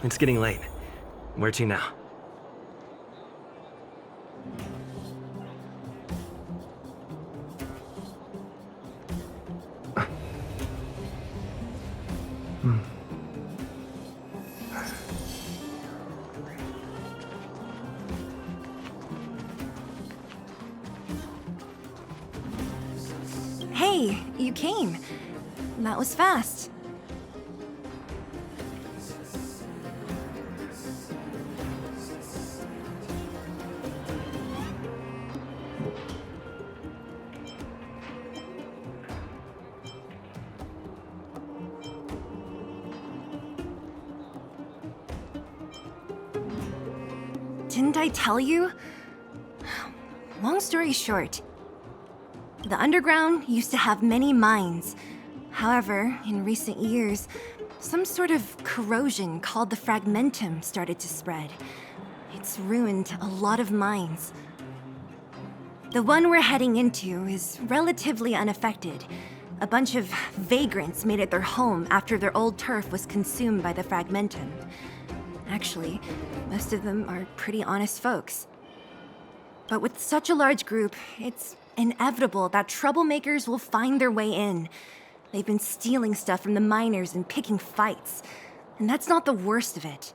It's getting late. Where to now? Hey, you came. That was fast. Didn't I tell you? Long story short, the underground used to have many mines. However, in recent years, some sort of corrosion called the fragmentum started to spread. It's ruined a lot of mines. The one we're heading into is relatively unaffected. A bunch of vagrants made it their home after their old turf was consumed by the fragmentum. Actually, most of them are pretty honest folks. But with such a large group, it's inevitable that troublemakers will find their way in. They've been stealing stuff from the miners and picking fights. And that's not the worst of it.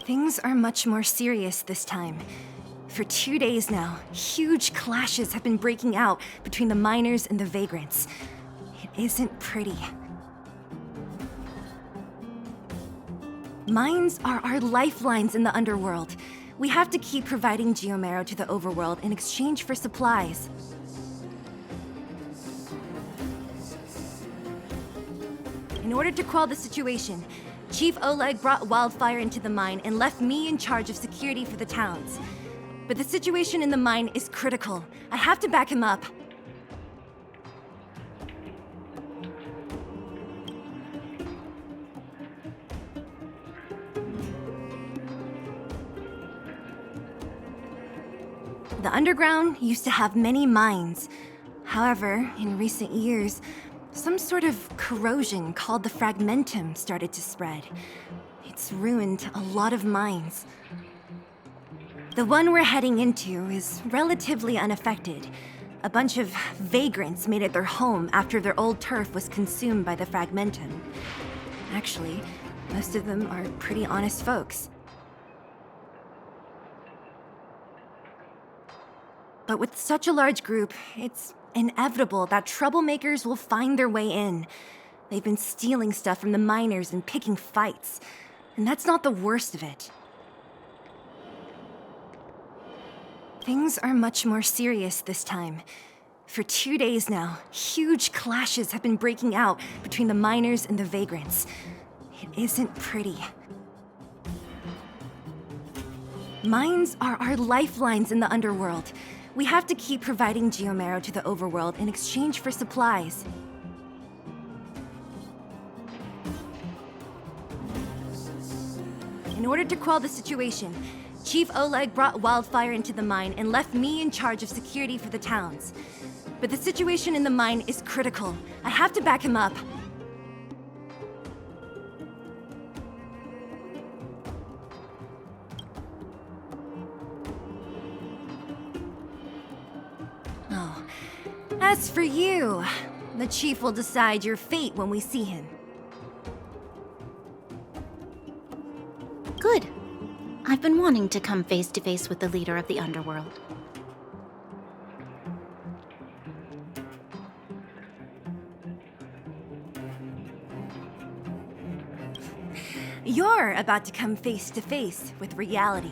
Things are much more serious this time. For 2 days now, huge clashes have been breaking out between the miners and the vagrants. It isn't pretty. Mines are our lifelines in the underworld. We have to keep providing geomarrow to the overworld in exchange for supplies. In order to quell the situation, Chief Oleg brought wildfire into the mine and left me in charge of security for the towns. But the situation in the mine is critical. I have to back him up. The underground used to have many mines. However, in recent years, some sort of corrosion called the fragmentum started to spread. It's ruined a lot of mines. The one we're heading into is relatively unaffected. A bunch of vagrants made it their home after their old turf was consumed by the fragmentum. Actually, most of them are pretty honest folks. But with such a large group, it's inevitable that troublemakers will find their way in. They've been stealing stuff from the miners and picking fights. And that's not the worst of it. Things are much more serious this time. For 2 days now, huge clashes have been breaking out between the miners and the vagrants. It isn't pretty. Mines are our lifelines in the underworld. We have to keep providing geomarrow to the overworld in exchange for supplies. In order to quell the situation, Chief Oleg brought wildfire into the mine and left me in charge of security for the towns. But the situation in the mine is critical. I have to back him up. Oh, as for you, the chief will decide your fate when we see him. Good. I've been wanting to come face to face with the leader of the underworld. You're about to come face to face with reality.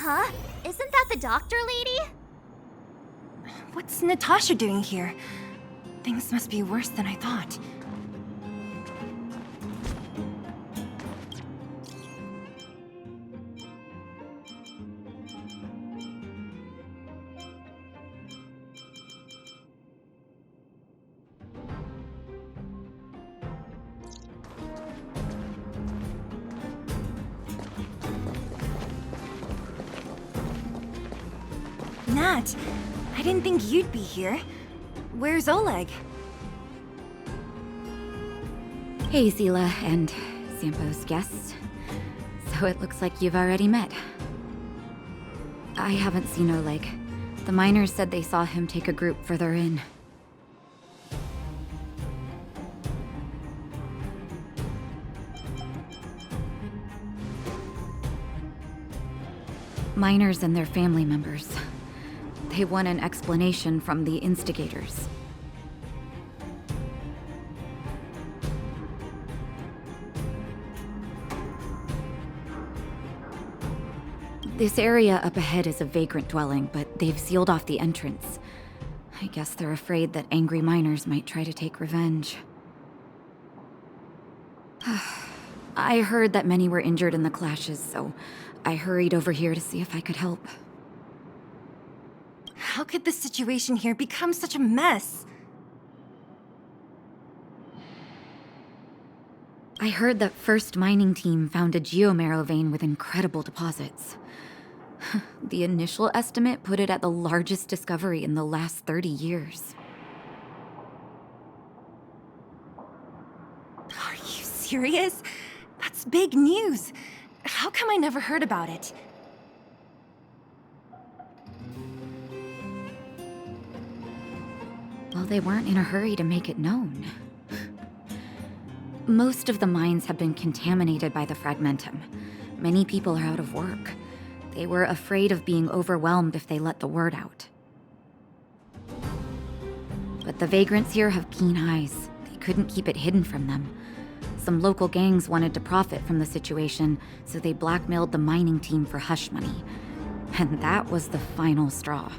Huh? Isn't that the doctor lady? What's Natasha doing here? Things must be worse than I thought. Nat, I didn't think you'd be here. Where's Oleg? Hey, Zila and Sampo's guests. So it looks like you've already met. I haven't seen Oleg. The miners said they saw him take a group further in. Miners and their family members. They want an explanation from the instigators. This area up ahead is a vagrant dwelling, but they've sealed off the entrance. I guess they're afraid that angry miners might try to take revenge. I heard that many were injured in the clashes, so I hurried over here to see if I could help. How could the situation here become such a mess? I heard that First Mining Team found a geomarrow vein with incredible deposits. The initial estimate put it at the largest discovery in the last 30 years. Are you serious? That's big news. How come I never heard about it? Well, they weren't in a hurry to make it known. Most of the mines have been contaminated by the fragmentum. Many people are out of work. They were afraid of being overwhelmed if they let the word out. But the vagrants here have keen eyes. They couldn't keep it hidden from them. Some local gangs wanted to profit from the situation, so they blackmailed the mining team for hush money. And that was the final straw.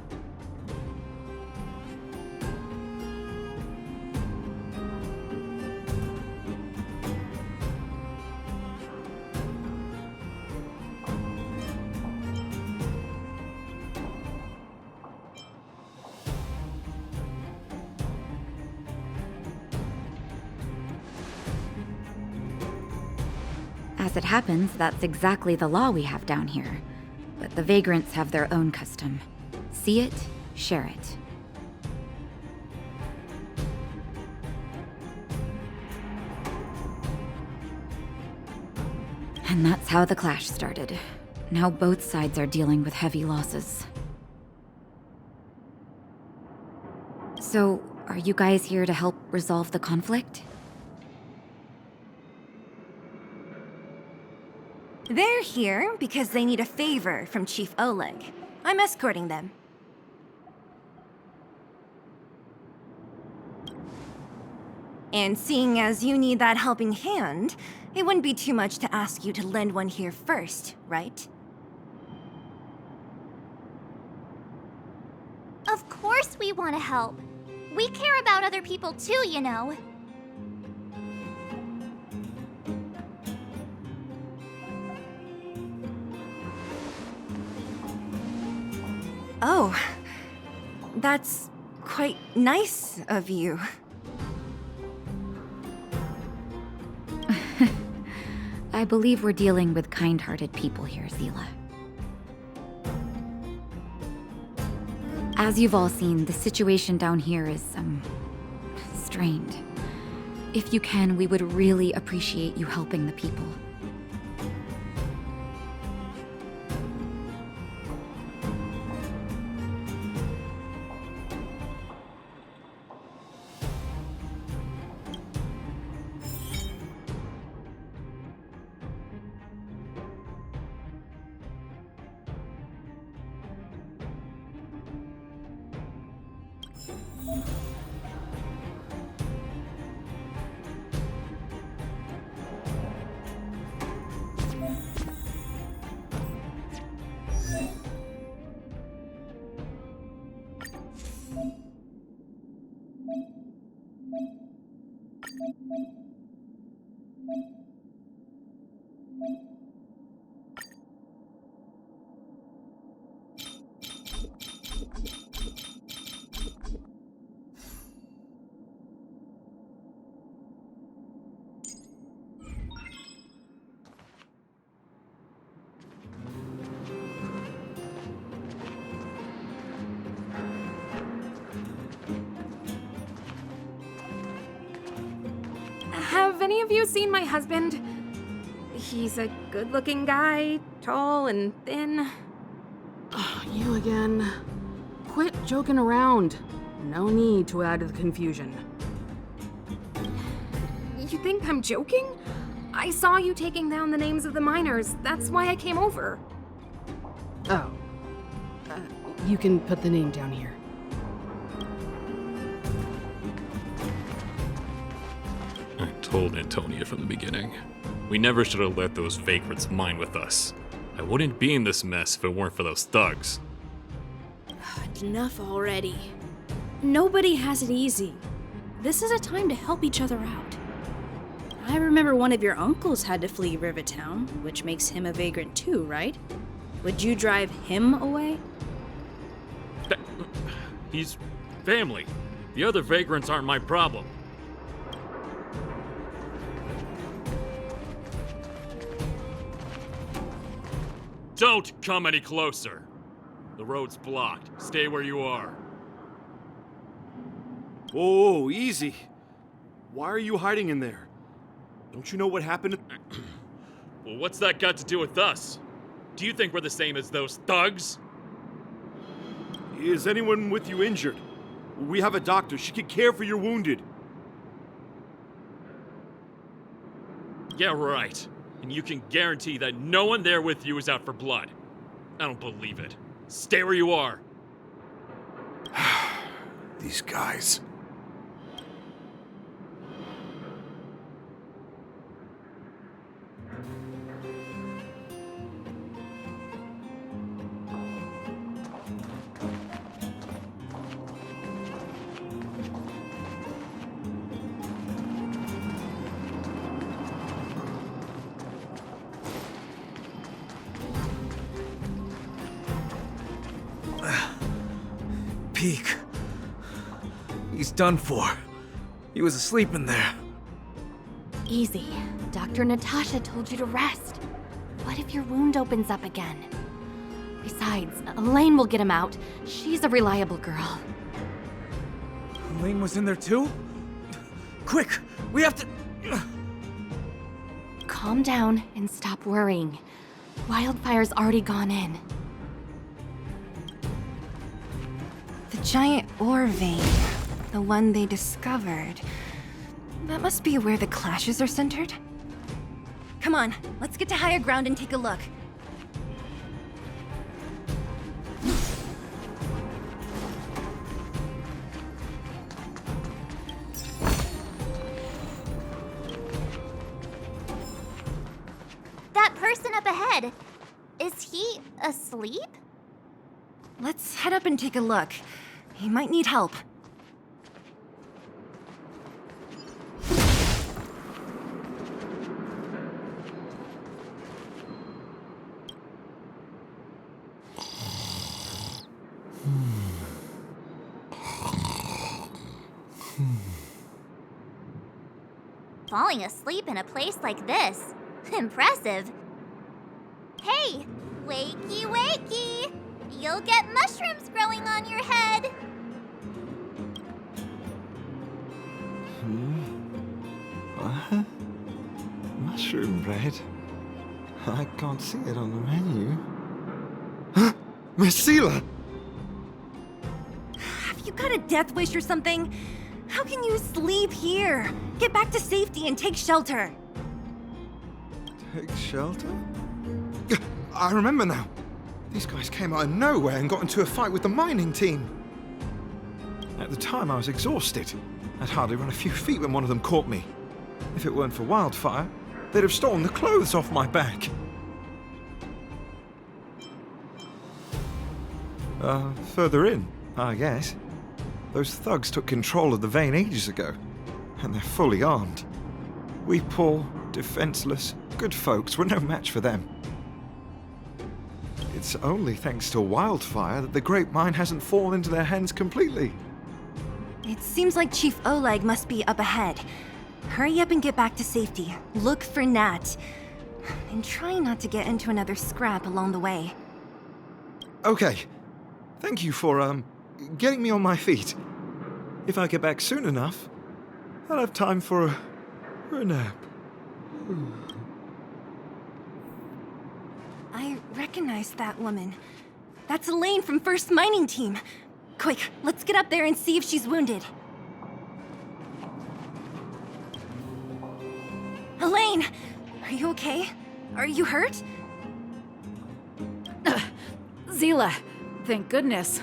As it happens, that's exactly the law we have down here. But the vagrants have their own custom. See it, share it. And that's how the clash started. Now both sides are dealing with heavy losses. So, are you guys here to help resolve the conflict? They're here because they need a favor from Chief Oleg. I'm escorting them. And seeing as you need that helping hand, it wouldn't be too much to ask you to lend one here first, right? Of course we want to help. We care about other people too, you know. Oh, that's quite nice of you. I believe we're dealing with kind-hearted people here, Zila. As you've all seen, the situation down here is, strained. If you can, we would really appreciate you helping the people. Have any of you seen my husband? He's a good-looking guy, tall and thin. You again. Quit joking around. No need to add to the confusion. You think I'm joking? I saw you taking down the names of the miners. That's why I came over. Oh. You can put the name down here. I told Antonia from the beginning. We never should have let those vagrants mine with us. I wouldn't be in this mess if it weren't for those thugs. Enough already. Nobody has it easy. This is a time to help each other out. I remember one of your uncles had to flee Rivertown, which makes him a vagrant too, right? Would you drive him away? He's family. The other vagrants aren't my problem. Don't come any closer. The road's blocked. Stay where you are. Oh, easy. Why are you hiding in there? Don't you know what happened? Well, what's that got to do with us? Do you think we're the same as those thugs? Is anyone with you injured? We have a doctor. She can care for your wounded. Yeah, right. And you can guarantee that no one there with you is out for blood. I don't believe it. Stay where you are. These guys. Peak. He's done for. He was asleep in there. Easy. Dr. Natasha told you to rest. What if your wound opens up again? Besides, Elaine will get him out. She's a reliable girl. Elaine was in there too? Quick, we have to... Calm down and stop worrying. Wildfire's already gone in. The giant ore vein, the one they discovered. That must be where the clashes are centered. Come on, let's get to higher ground and take a look. That person up ahead, is he asleep? Let's head up and take a look. He might need help. Falling asleep in a place like this. Impressive. Hey, wakey wakey! You'll get mushrooms growing on your head. What? Mushroom bread? I can't see it on the menu. Miss Seela! Have you got a death wish or something? How can you sleep here? Get back to safety and take shelter. Take shelter? I remember now. These guys came out of nowhere and got into a fight with the mining team. At the time, I was exhausted. I'd hardly run a few feet when one of them caught me. If it weren't for wildfire, they'd have stolen the clothes off my back. Further in, I guess. Those thugs took control of the vein ages ago. and they're fully armed. We poor, defenseless, good folks were no match for them. It's only thanks to Wildfire that the Great Mine hasn't fallen into their hands completely. It seems like Chief Oleg must be up ahead. Hurry up and get back to safety. Look for Nat. And try not to get into another scrap along the way. Okay. Thank you for, getting me on my feet. If I get back soon enough, I'll have time for a nap. I recognize that woman. That's Elaine from First Mining Team. Quick, let's get up there and see if she's wounded. Elaine! Are you okay? Are you hurt? Zila, thank goodness.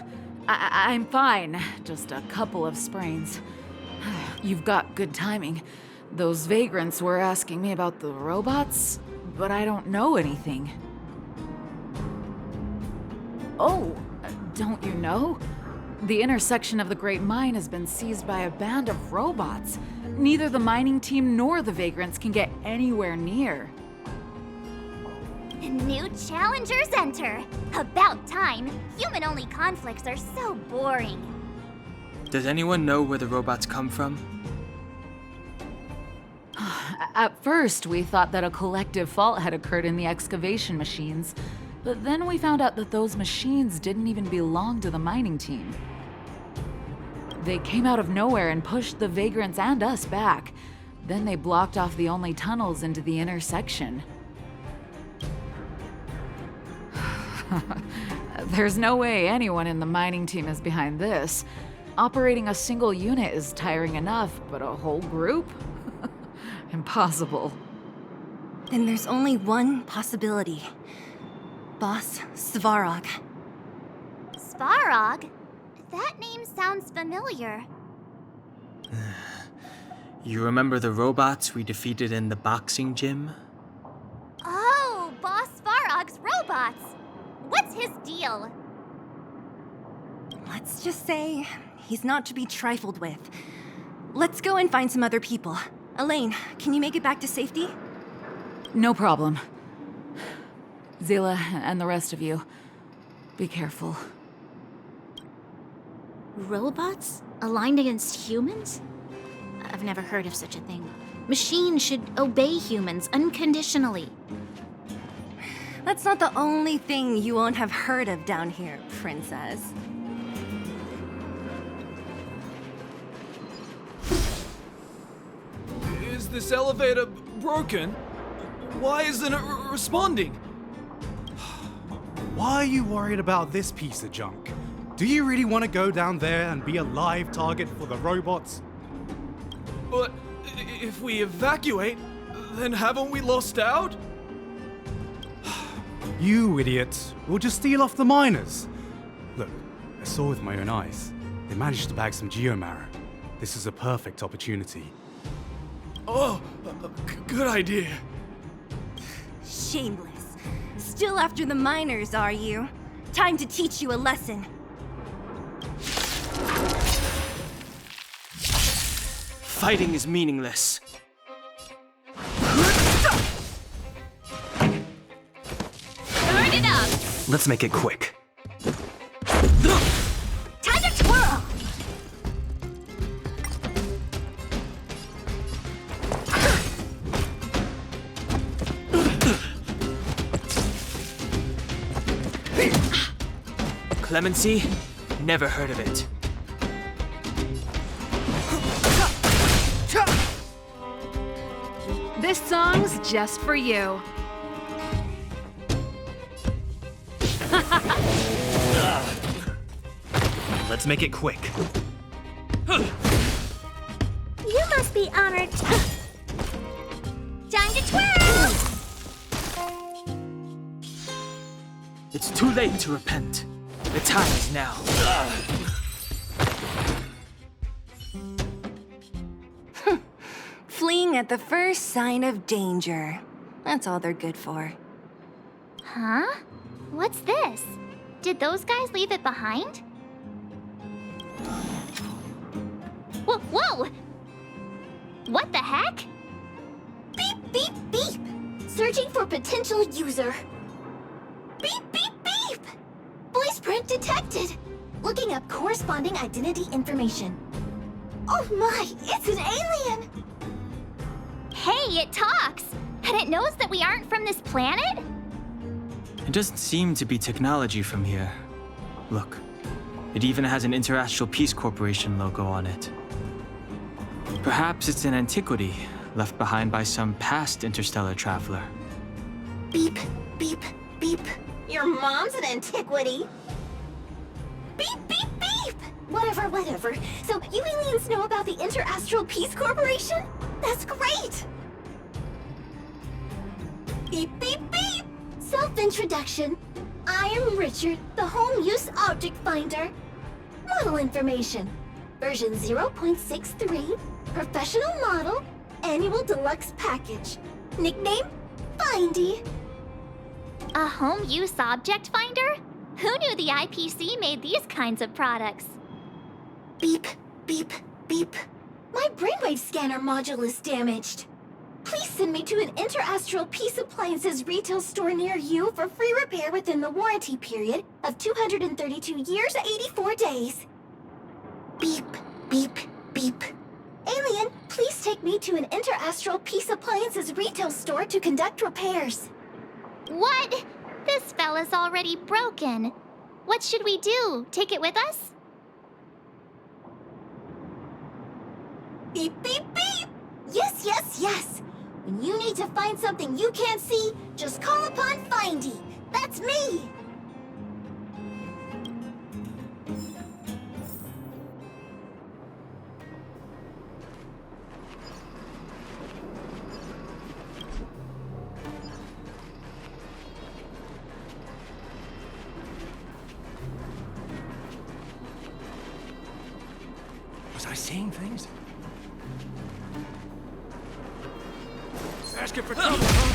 I'm fine. Just a couple of sprains. You've got good timing. Those vagrants were asking me about the robots, but I don't know anything. Oh, don't you know? The intersection of the Great Mine has been seized by a band of robots. Neither the mining team nor the vagrants can get anywhere near. New challengers enter. About time. Human-only conflicts are so boring. Does anyone know where the robots come from? At first, we thought that a collective fault had occurred in the excavation machines, but then we found out that those machines didn't even belong to the mining team. They came out of nowhere and pushed the vagrants and us back. Then they blocked off the only tunnels into the intersection. There's no way anyone in the mining team is behind this. Operating a single unit is tiring enough, but a whole group? Impossible. Then there's only one possibility. Boss Svarog. Svarog? That name sounds familiar. You remember the robots we defeated in the boxing gym? Oh, Boss Svarog's robots! What's his deal? Let's just say he's not to be trifled with. Let's go and find some other people. Elaine, can you make it back to safety? No problem. Zila and the rest of you, be careful. Robots? Aligned against humans? I've never heard of such a thing. Machines should obey humans unconditionally. That's not the only thing you won't have heard of down here, Princess. Is this elevator broken? Why isn't it responding? Why are you worried about this piece of junk? Do you really want to go down there and be a live target for the robots? But if we evacuate, then haven't we lost out? You idiots! We'll just steal off the miners. Look, I saw with my own eyes. They managed to bag some geomarrow. This is a perfect opportunity. Oh, good idea. Shameless. Still after the miners, are you? Time to teach you a lesson. Fighting is meaningless. Turn it up! Let's make it quick. Time to twirl! Clemency? Never heard of it. This song's just for you. Let's make it quick. You must be honored. Time to twirl! It's too late to repent. The time is now. Fleeing at the first sign of danger. That's all they're good for. Huh? What's this? Did those guys leave it behind? Whoa! What the heck? Beep, beep, beep! Searching for potential user. Beep, beep, beep! Voice print detected. Looking up corresponding identity information. Oh my, it's an alien! Hey, it talks! And it knows that we aren't from this planet? It doesn't seem to be technology from here. Look, it even has an Interastral Peace Corporation logo on it. Perhaps it's an antiquity left behind by some past interstellar traveler. Beep, beep, beep. Your mom's an antiquity. Beep, beep, beep! Whatever, whatever. So you aliens know about the Interastral Peace Corporation? That's great! Beep, beep, beep! Self-introduction. I am Richard, the Home Use Object Finder. Model information. Version 0.63. Professional model. Annual deluxe package. Nickname? Findy. A home use object finder? Who knew the IPC made these kinds of products? Beep, beep, beep. My brainwave scanner module is damaged. Please send me to an Interastral Peace Appliances retail store near you for free repair within the warranty period of 232 years, 84 days. Beep, beep, beep. Alien, please take me to an Interastral Peace Appliances retail store to conduct repairs. What? This fella's already broken. What should we do? Take it with us? Beep, beep, beep! Yes, yes, yes! When you need to find something you can't see, just call upon Findy. That's me! Was I seeing things? Asking for trouble, huh?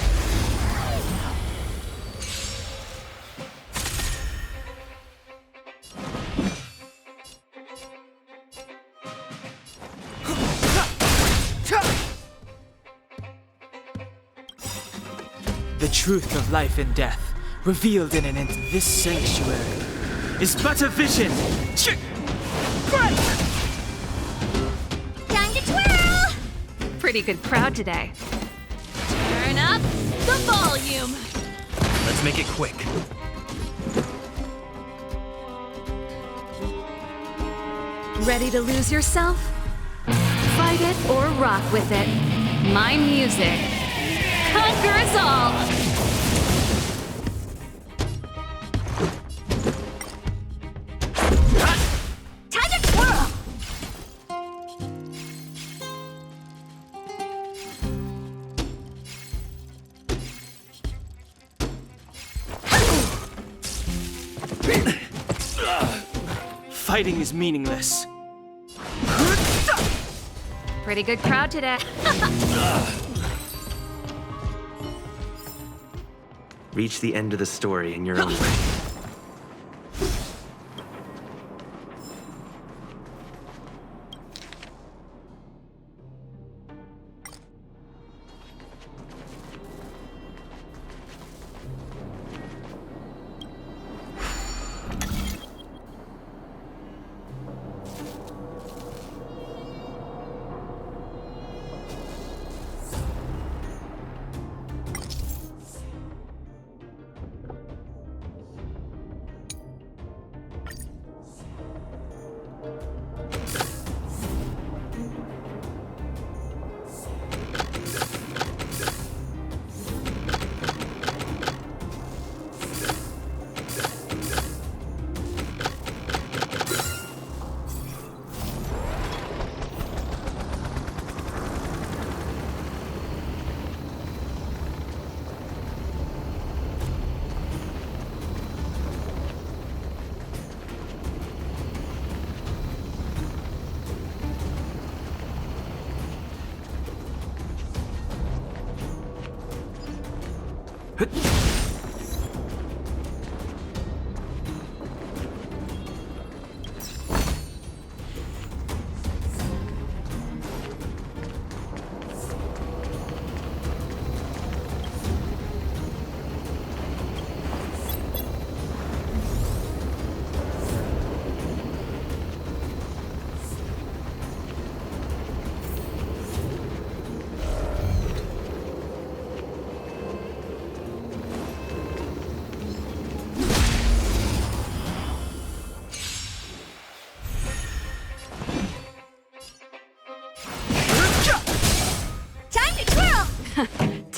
The truth of life and death, revealed in this sanctuary, is but a vision. Time to twirl! Pretty good crowd today. Turn up the volume. Let's make it quick. Ready to lose yourself? Fight it or rock with it. My music conquers all. Time to twirl! Fighting is meaningless. Pretty good crowd today. Reach the end of the story in your own way.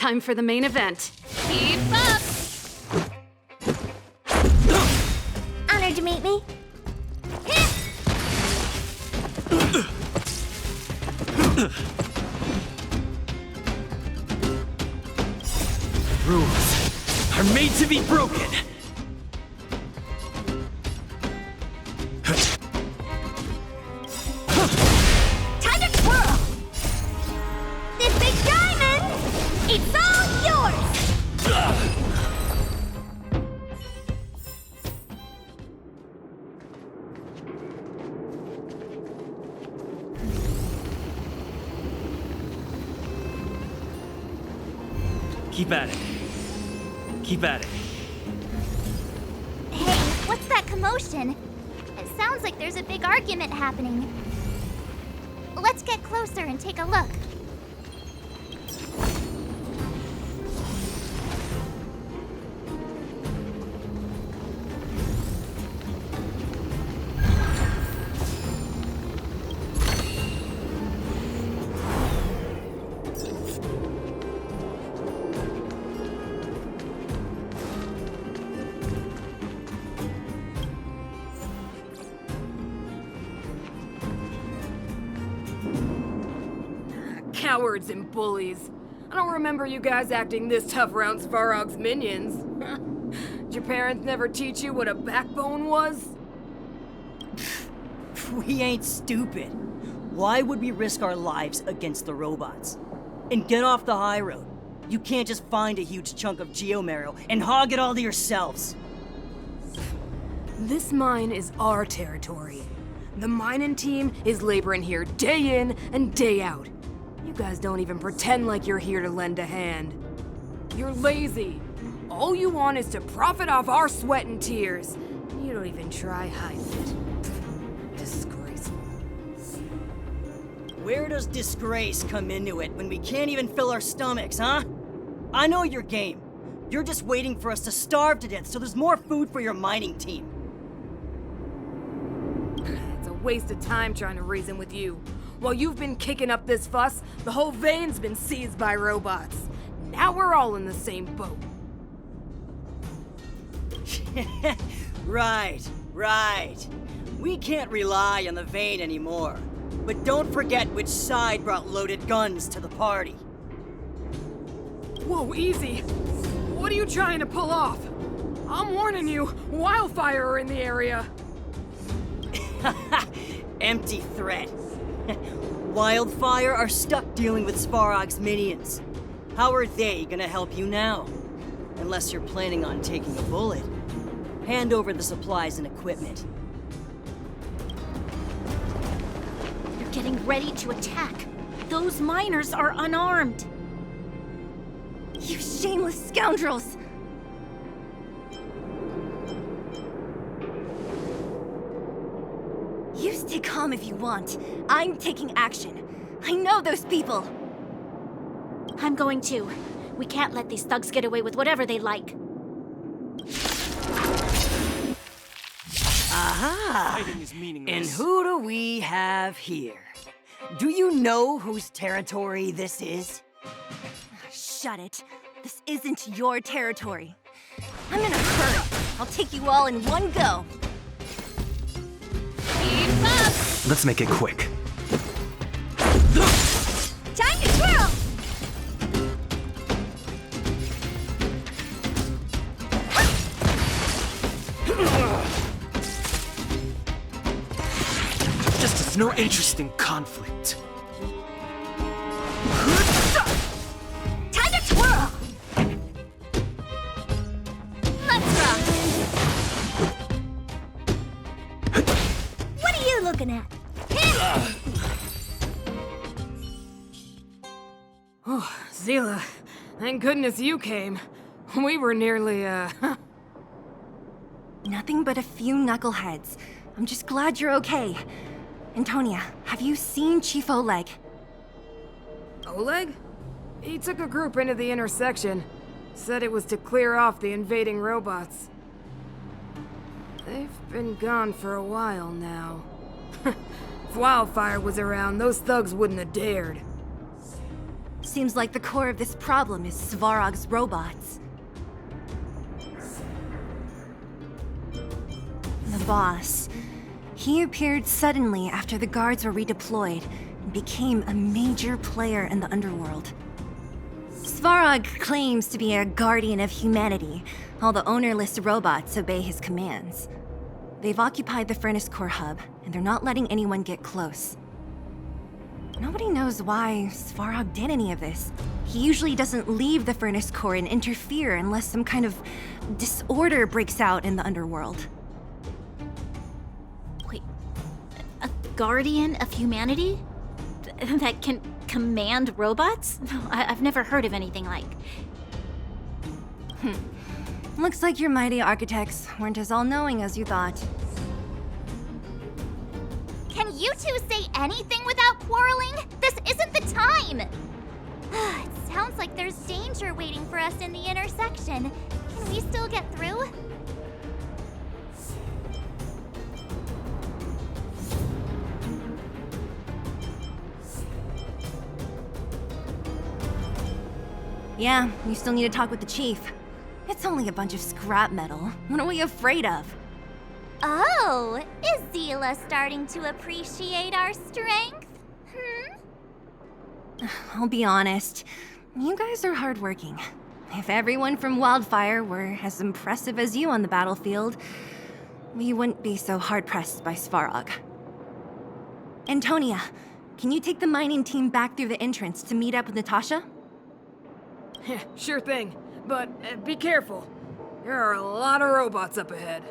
time for the main event. Keep up! Honored to meet me. Rules are made to be broken. Time to twirl! This big diamond, it's all yours! Keep at it. Keep at it. Hey, what's that commotion? It sounds like there's a big argument happening. Let's get closer and take a look. Cowards and bullies. I don't remember you guys acting this tough around Svarog's minions. Did your parents never teach you what a backbone was? We ain't stupid. Why would we risk our lives against the robots? And get off the high road. You can't just find a huge chunk of geomarrow and hog it all to yourselves. This mine is our territory. The mining team is laboring here day in and day out. You guys don't even pretend like you're here to lend a hand. You're lazy. All you want is to profit off our sweat and tears. You don't even try hiding it. Disgraceful. Where does disgrace come into it when we can't even fill our stomachs, huh? I know your game. You're just waiting for us to starve to death so there's more food for your mining team. It's a waste of time trying to reason with you. While you've been kicking up this fuss, the whole vein's been seized by robots. Now we're all in the same boat. Right. We can't rely on the vein anymore. But don't forget which side brought loaded guns to the party. Whoa, easy. What are you trying to pull off? I'm warning you, wildfire are in the area. Empty threat. Wildfire are stuck dealing with Svarog's minions. How are they gonna help you now? Unless you're planning on taking a bullet. Hand over the supplies and equipment. You're getting ready to attack. Those miners are unarmed. You shameless scoundrels! You stay calm if you want. I'm taking action. I know those people. I'm going to. We can't let these thugs get away with whatever they like. Aha! Fighting is meaningless. And who do we have here? Do you know whose territory this is? Shut it. This isn't your territory. I'm in a hurry. I'll take you all in one go. Keep up! Let's make it quick. Time to twirl! Just as no interest in conflict. Time to twirl! Let's rock! What are you looking at? Oh, Zila, thank goodness you came. We were nearly, Nothing but a few knuckleheads. I'm just glad you're okay. Antonia, have you seen Chief Oleg? Oleg? He took a group into the intersection. Said it was to clear off the invading robots. They've been gone for a while now. If Wildfire was around, those thugs wouldn't have dared. Seems like the core of this problem is Svarog's robots. The boss. He appeared suddenly after the guards were redeployed and became a major player in the underworld. Svarog claims to be a guardian of humanity. All the ownerless robots obey his commands. They've occupied the Furnace Core hub, and they're not letting anyone get close. Nobody knows why Svarog did any of this. He usually doesn't leave the Furnace Core and interfere unless some kind of disorder breaks out in the underworld. Wait, a guardian of humanity? That can command robots? I've never heard of anything like. Looks like your mighty architects weren't as all-knowing as you thought. Can you two say anything without quarreling? This isn't the time! It sounds like there's danger waiting for us in the intersection. Can we still get through? Yeah, you still need to talk with the chief. It's only a bunch of scrap metal. What are we afraid of? Oh, is Zila starting to appreciate our strength? I'll be honest. You guys are hardworking. If everyone from Wildfire were as impressive as you on the battlefield, we wouldn't be so hard-pressed by Svarog. Antonia, can you take the mining team back through the entrance to meet up with Natasha? Sure thing, but be careful. There are a lot of robots up ahead.